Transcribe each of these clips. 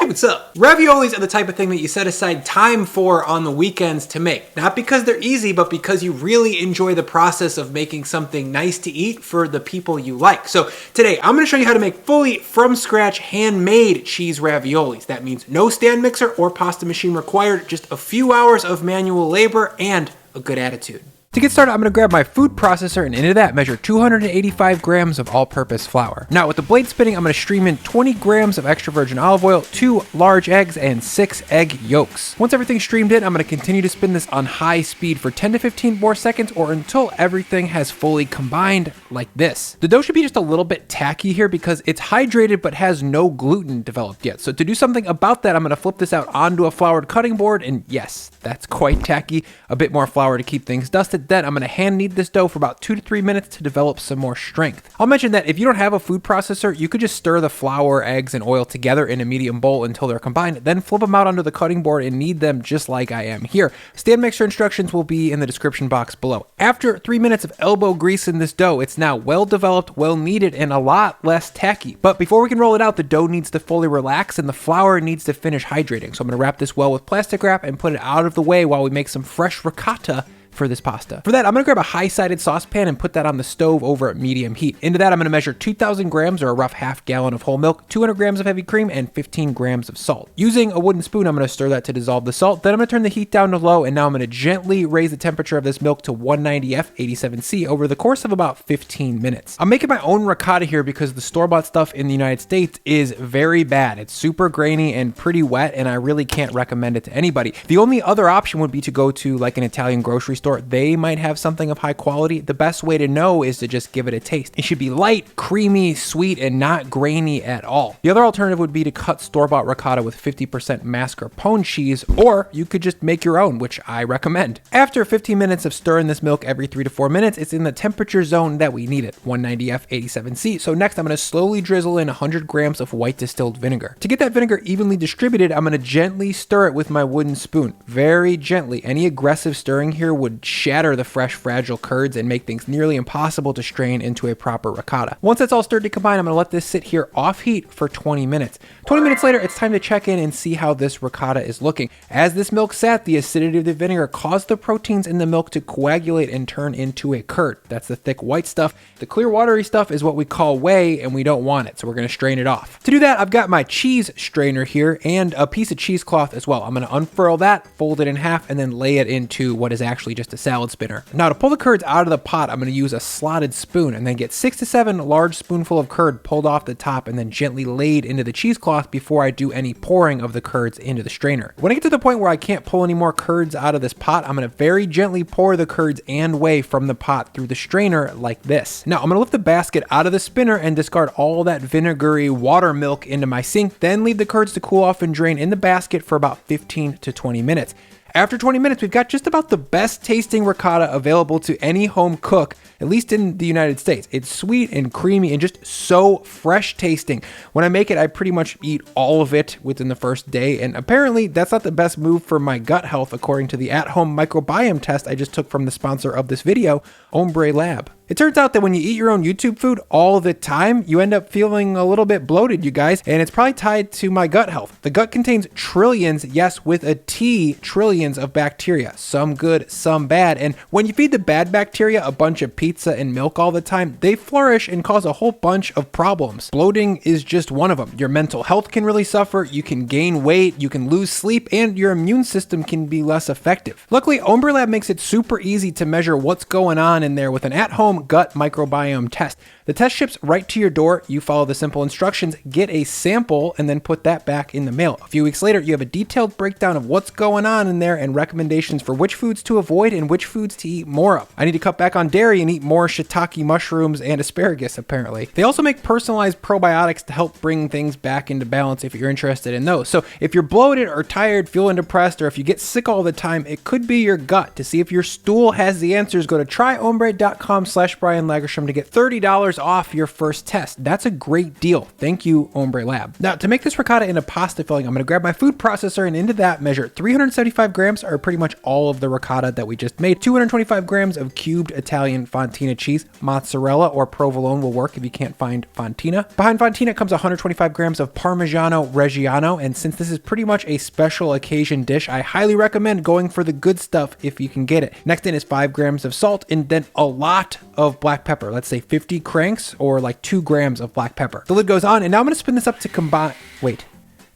What's up? Raviolis are the type of thing that you set aside time for on the weekends to make. Not because they're easy, but because you really enjoy the process of making something nice to eat for the people you like. So today, I'm gonna show you how to make fully from scratch handmade cheese raviolis. That means no stand mixer or pasta machine required, just a few hours of manual labor and a good attitude. To get started, I'm going to grab my food processor and into that measure 285 grams of all-purpose flour. Now with the blade spinning, I'm going to stream in 20 grams of extra virgin olive oil, 2 large eggs, and 6 egg yolks. Once everything's streamed in, I'm going to continue to spin this on high speed for 10 to 15 more seconds or until everything has fully combined like this. The dough should be just a little bit tacky here because it's hydrated but has no gluten developed yet. So to do something about that, I'm going to flip this out onto a floured cutting board, and yes, that's quite tacky. A bit more flour to keep things dusted. Then I'm going to hand knead this dough for about 2 to 3 minutes to develop some more strength. I'll mention that if you don't have a food processor, you could just stir the flour, eggs, and oil together in a medium bowl until they're combined, then flip them out onto the cutting board and knead them just like I am here. Stand mixer instructions will be in the description box below. After 3 minutes of elbow grease in this dough, it's now well developed, well kneaded, and a lot less tacky. But before we can roll it out, the dough needs to fully relax and the flour needs to finish hydrating. So I'm going to wrap this well with plastic wrap and put it out of the way while we make some fresh ricotta for this pasta. For that, I'm gonna grab a high-sided saucepan and put that on the stove over at medium heat. Into that, I'm gonna measure 2,000 grams or a rough half gallon of whole milk, 200 grams of heavy cream, and 15 grams of salt. Using a wooden spoon, I'm gonna stir that to dissolve the salt. Then I'm gonna turn the heat down to low, and now I'm gonna gently raise the temperature of this milk to 190 F 87C over the course of about 15 minutes. I'm making my own ricotta here because the store-bought stuff in the United States is very bad. It's super grainy and pretty wet, and I really can't recommend it to anybody. The only other option would be to go to like an Italian grocery store. They might have something of high quality. The best way to know is to just give it a taste. It should be light, creamy, sweet, and not grainy at all. The other alternative would be to cut store-bought ricotta with 50% mascarpone cheese, or you could just make your own, which I recommend. After 15 minutes of stirring this milk every 3 to 4 minutes, it's in the temperature zone that we need it, 190 F 87C. So next, I'm gonna slowly drizzle in 100 grams of white distilled vinegar. To get that vinegar evenly distributed, I'm gonna gently stir it with my wooden spoon, very gently. Any aggressive stirring here would shatter the fresh, fragile curds and make things nearly impossible to strain into a proper ricotta. Once it's all stirred to combine, I'm gonna let this sit here off heat for 20 minutes. 20 minutes later, it's time to check in and see how this ricotta is looking. As this milk sat, the acidity of the vinegar caused the proteins in the milk to coagulate and turn into a curd. That's the thick white stuff. The clear watery stuff is what we call whey, and we don't want it, so we're gonna strain it off. To do that, I've got my cheese strainer here and a piece of cheesecloth as well. I'm gonna unfurl that, fold it in half, and then lay it into what is actually just a salad spinner. Now to pull the curds out of the pot, I'm going to use a slotted spoon and then get 6 to 7 large spoonful of curd pulled off the top and then gently laid into the cheesecloth before I do any pouring of the curds into the strainer. When I get to the point where I can't pull any more curds out of this pot, I'm going to very gently pour the curds and whey from the pot through the strainer like this. Now I'm going to lift the basket out of the spinner and discard all that vinegary water milk into my sink, then leave the curds to cool off and drain in the basket for about 15 to 20 minutes. After 20 minutes, we've got just about the best tasting ricotta available to any home cook, at least in the United States. It's sweet and creamy and just so fresh tasting. When I make it, I pretty much eat all of it within the first day, and apparently that's not the best move for my gut health according to the at-home microbiome test I just took from the sponsor of this video, Ombre Lab. It turns out that when you eat your own YouTube food all the time, you end up feeling a little bit bloated, you guys, and it's probably tied to my gut health. The gut contains trillions, yes, with a T, trillions of bacteria, some good, some bad, and when you feed the bad bacteria a bunch of pizza and milk all the time, they flourish and cause a whole bunch of problems. Bloating is just one of them. Your mental health can really suffer, you can gain weight, you can lose sleep, and your immune system can be less effective. Luckily, Ombre Lab makes it super easy to measure what's going on in there with an at-home gut microbiome test. The test ships right to your door. You follow the simple instructions, get a sample, and then put that back in the mail. A few weeks later, you have a detailed breakdown of what's going on in there and recommendations for which foods to avoid and which foods to eat more of. I need to cut back on dairy and eat more shiitake mushrooms and asparagus, apparently. They also make personalized probiotics to help bring things back into balance if you're interested in those. So if you're bloated or tired, feeling depressed, or if you get sick all the time, it could be your gut. To see if your stool has the answers, go to tryombre.com/ Brian Lagerstrom to get $30 off your first test. That's a great deal. Thank you, Ombre Lab. Now, to make this ricotta into pasta filling, I'm going to grab my food processor and into that measure 375 grams are pretty much all of the ricotta that we just made. 225 grams of cubed Italian fontina cheese. Mozzarella or provolone will work if you can't find fontina. Behind fontina comes 125 grams of Parmigiano Reggiano, and since this is pretty much a special occasion dish, I highly recommend going for the good stuff if you can get it. Next in is 5 grams of salt and then a lot of black pepper. Let's say 50 cranks or like 2 grams of black pepper. The lid goes on, and now I'm going to spin this up to combine. Wait,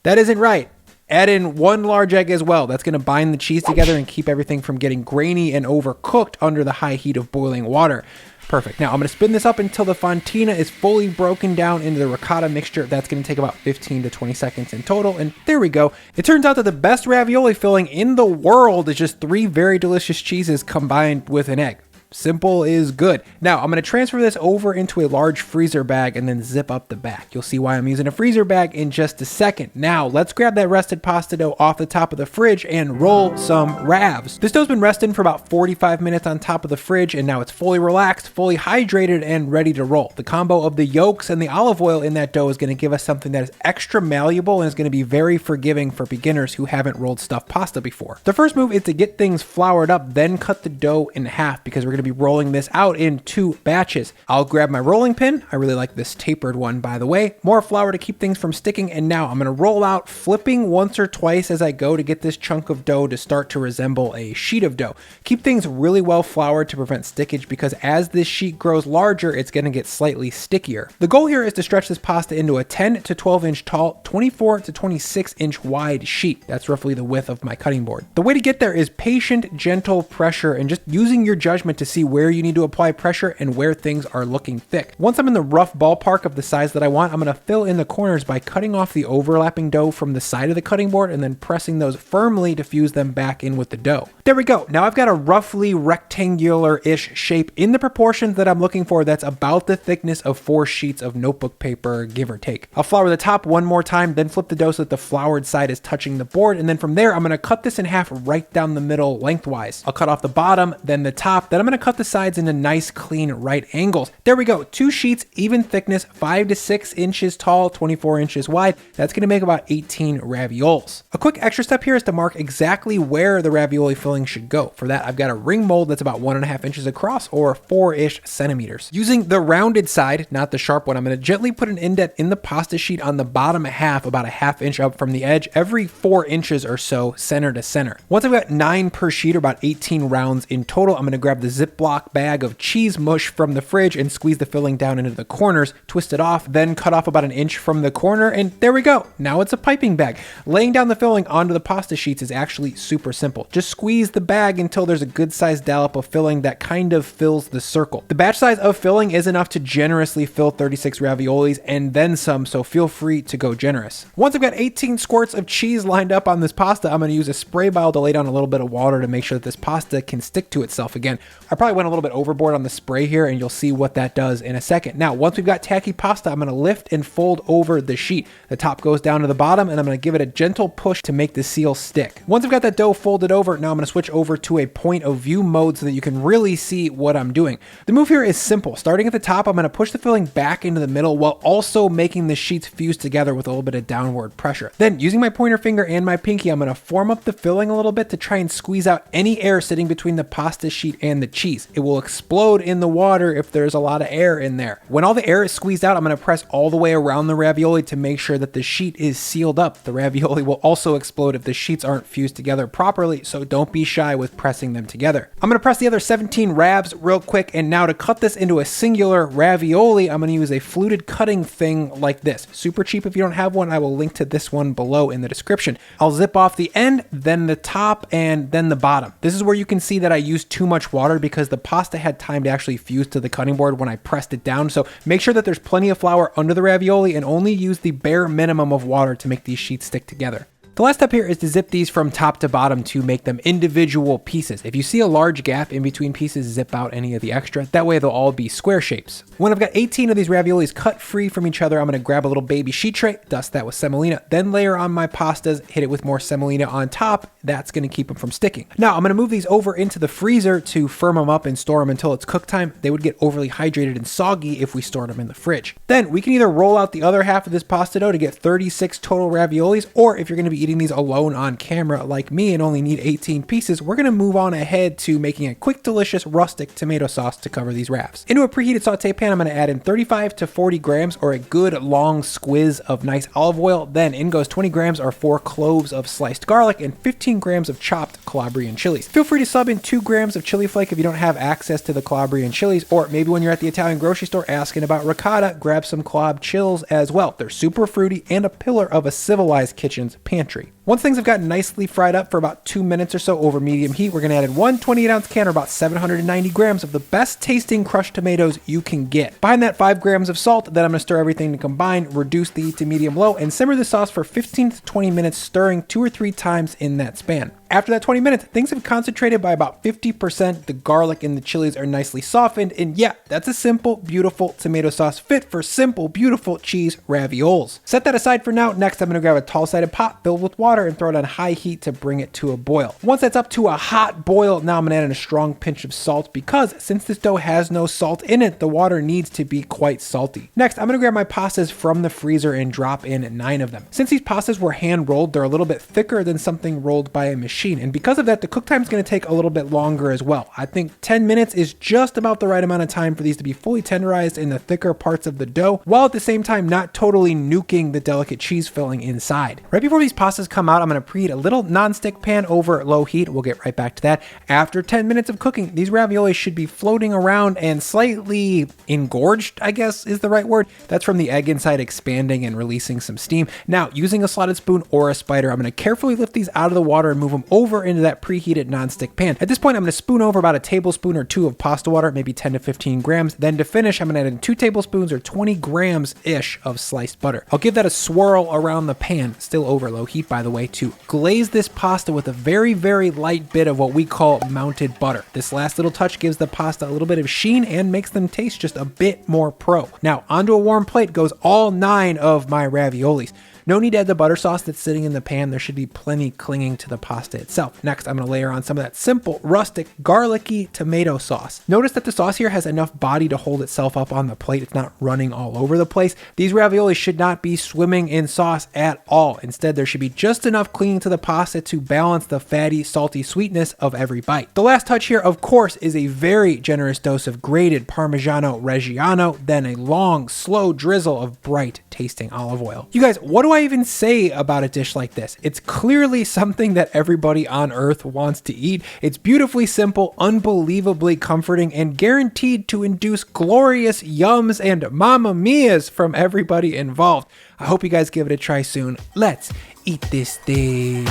that isn't right. Add in 1 large egg as well. That's going to bind the cheese together and keep everything from getting grainy and overcooked under the high heat of boiling water. Perfect. Now I'm going to spin this up until the fontina is fully broken down into the ricotta mixture. That's going to take about 15 to 20 seconds in total. And there we go. It turns out that the best ravioli filling in the world is just 3 very delicious cheeses combined with an egg. Simple is good. Now I'm going to transfer this over into a large freezer bag and then zip up the back. You'll see why I'm using a freezer bag in just a second. Now let's grab that rested pasta dough off the top of the fridge and roll some ravs. This dough's been resting for about 45 minutes on top of the fridge, and now it's fully relaxed, fully hydrated, and ready to roll. The combo of the yolks and the olive oil in that dough is going to give us something that is extra malleable and is going to be very forgiving for beginners who haven't rolled stuffed pasta before. The first move is to get things floured up, then cut the dough in half because we're going to be rolling this out in 2 batches. I'll grab my rolling pin. I really like this tapered one, by the way. More flour to keep things from sticking, and now I'm going to roll out, flipping once or twice as I go to get this chunk of dough to start to resemble a sheet of dough. Keep things really well floured to prevent stickage because as this sheet grows larger, it's going to get slightly stickier. The goal here is to stretch this pasta into a 10 to 12 inch tall, 24 to 26 inch wide sheet. That's roughly the width of my cutting board. The way to get there is patient, gentle pressure and just using your judgment to see where you need to apply pressure and where things are looking thick. Once I'm in the rough ballpark of the size that I want, I'm going to fill in the corners by cutting off the overlapping dough from the side of the cutting board and then pressing those firmly to fuse them back in with the dough. There we go. Now I've got a roughly rectangular-ish shape in the proportions that I'm looking for. That's about the thickness of 4 sheets of notebook paper, give or take. I'll flour the top one more time, then flip the dough so that the floured side is touching the board, and then from there I'm going to cut this in half right down the middle lengthwise. I'll cut off the bottom, then the top, then I'm going to cut the sides into nice clean right angles. There we go. 2 sheets, even thickness, 5 to 6 inches tall, 24 inches wide. That's going to make about 18 ravioles. A quick extra step here is to mark exactly where the ravioli filling should go. For that, I've got a ring mold that's about 1.5 inches across or 4-ish centimeters. Using the rounded side, not the sharp one, I'm going to gently put an indent in the pasta sheet on the bottom half, about a 1/2 inch up from the edge, every 4 inches or so, center to center. Once I've got 9 per sheet, or about 18 rounds in total, I'm going to grab the Ziploc bag of cheese mush from the fridge and squeeze the filling down into the corners, twist it off, then cut off about 1 inch from the corner, and there we go. Now it's a piping bag. Laying down the filling onto the pasta sheets is actually super simple. Just squeeze the bag until there's a good sized dollop of filling that kind of fills the circle. The batch size of filling is enough to generously fill 36 raviolis and then some, so feel free to go generous. Once I've got 18 squirts of cheese lined up on this pasta, I'm going to use a spray bottle to lay down a little bit of water to make sure that this pasta can stick to itself again. I probably went a little bit overboard on the spray here, and you'll see what that does in a second. Now, once we've got tacky pasta, I'm going to lift and fold over the sheet. The top goes down to the bottom, and I'm going to give it a gentle push to make the seal stick. Once I've got that dough folded over, now I'm going to switch over to a point of view mode so that you can really see what I'm doing. The move here is simple. Starting at the top, I'm going to push the filling back into the middle while also making the sheets fuse together with a little bit of downward pressure. Then, using my pointer finger and my pinky, I'm going to form up the filling a little bit to try and squeeze out any air sitting between the pasta sheet and the cheese. It will explode in the water if there's a lot of air in there. When all the air is squeezed out, I'm going to press all the way around the ravioli to make sure that the sheet is sealed up. The ravioli will also explode if the sheets aren't fused together properly, so don't be shy with pressing them together. I'm going to press the other 17 ravs real quick, and now to cut this into a singular ravioli, I'm going to use a fluted cutting thing like this. Super cheap if you don't have one. I will link to this one below in the description. I'll zip off the end, then the top, and then the bottom. This is where you can see that I used too much water because the pasta had time to actually fuse to the cutting board when I pressed it down. So make sure that there's plenty of flour under the ravioli and only use the bare minimum of water to make these sheets stick together. The last step here is to zip these from top to bottom to make them individual pieces. If you see a large gap in between pieces, zip out any of the extra. That way they'll all be square shapes. When I've got 18 of these raviolis cut free from each other, I'm gonna grab a little baby sheet tray, dust that with semolina, then layer on my pastas, hit it with more semolina on top. That's gonna keep them from sticking. Now I'm gonna move these over into the freezer to firm them up and store them until it's cook time. They would get overly hydrated and soggy if we stored them in the fridge. Then we can either roll out the other half of this pasta dough to get 36 total raviolis, or if you're gonna be eating these alone on camera like me and only need 18 pieces, we're gonna move on ahead to making a quick, delicious, rustic tomato sauce to cover these ravs. Into a preheated saute pan, I'm gonna add in 35 to 40 grams or a good long squiz of nice olive oil. Then in goes 20 grams or 4 cloves of sliced garlic and 15 grams of chopped Calabrian chilies. Feel free to sub in 2 grams of chili flake if you don't have access to the Calabrian chilies, or maybe when you're at the Italian grocery store asking about ricotta, grab some Calab chills as well. They're super fruity and a pillar of a civilized kitchen's pantry. Once things have gotten nicely fried up for about 2 minutes or so over medium heat, we're going to add in one 28-ounce can or about 790 grams of the best tasting crushed tomatoes you can get. Behind that, 5 grams of salt. Then I'm going to stir everything to combine, reduce the heat to medium-low, and simmer the sauce for 15 to 20 minutes, stirring 2 or 3 times in that span. After that 20 minutes, things have concentrated by about 50%. The garlic and the chilies are nicely softened. And yeah, that's a simple, beautiful tomato sauce fit for simple, beautiful cheese ravioles. Set that aside for now. Next, I'm going to grab a tall-sided pot filled with water and throw it on high heat to bring it to a boil. Once that's up to a hot boil, now I'm going to add in a strong pinch of salt because since this dough has no salt in it, the water needs to be quite salty. Next, I'm going to grab my pastas from the freezer and drop in 9 of them. Since these pastas were hand rolled, they're a little bit thicker than something rolled by a machine. And because of that, the cook time is going to take a little bit longer as well. I think 10 minutes is just about the right amount of time for these to be fully tenderized in the thicker parts of the dough, while at the same time not totally nuking the delicate cheese filling inside. Right before these pastas come out, I'm going to preheat a little nonstick pan over low heat. We'll get right back to that. After 10 minutes of cooking, these raviolis should be floating around and slightly engorged, I guess is the right word. That's from the egg inside expanding and releasing some steam. Now, using a slotted spoon or a spider, I'm going to carefully lift these out of the water and move them over into that preheated nonstick pan. At this point, I'm going to spoon over about a tablespoon or 2 of pasta water, maybe 10 to 15 grams. Then to finish, I'm going to add in 2 tablespoons or 20 grams-ish of sliced butter. I'll give that a swirl around the pan, still over low heat by the way, to glaze this pasta with a very, very light bit of what we call mounted butter. This last little touch gives the pasta a little bit of sheen and makes them taste just a bit more pro. Now, onto a warm plate goes all 9 of my raviolis. No need to add the butter sauce that's sitting in the pan. There should be plenty clinging to the pasta itself. Next, I'm going to layer on some of that simple, rustic, garlicky tomato sauce. Notice that the sauce here has enough body to hold itself up on the plate. It's not running all over the place. These raviolis should not be swimming in sauce at all. Instead, there should be just enough clinging to the pasta to balance the fatty, salty sweetness of every bite. The last touch here, of course, is a very generous dose of grated Parmigiano Reggiano, then a long, slow drizzle of bright tasting olive oil. You guys, what do I even say about a dish like this? It's clearly something that everybody on earth wants to eat. It's beautifully simple, unbelievably comforting, and guaranteed to induce glorious yums and mamma mias from everybody involved. I hope you guys give it a try soon. Let's eat this thing.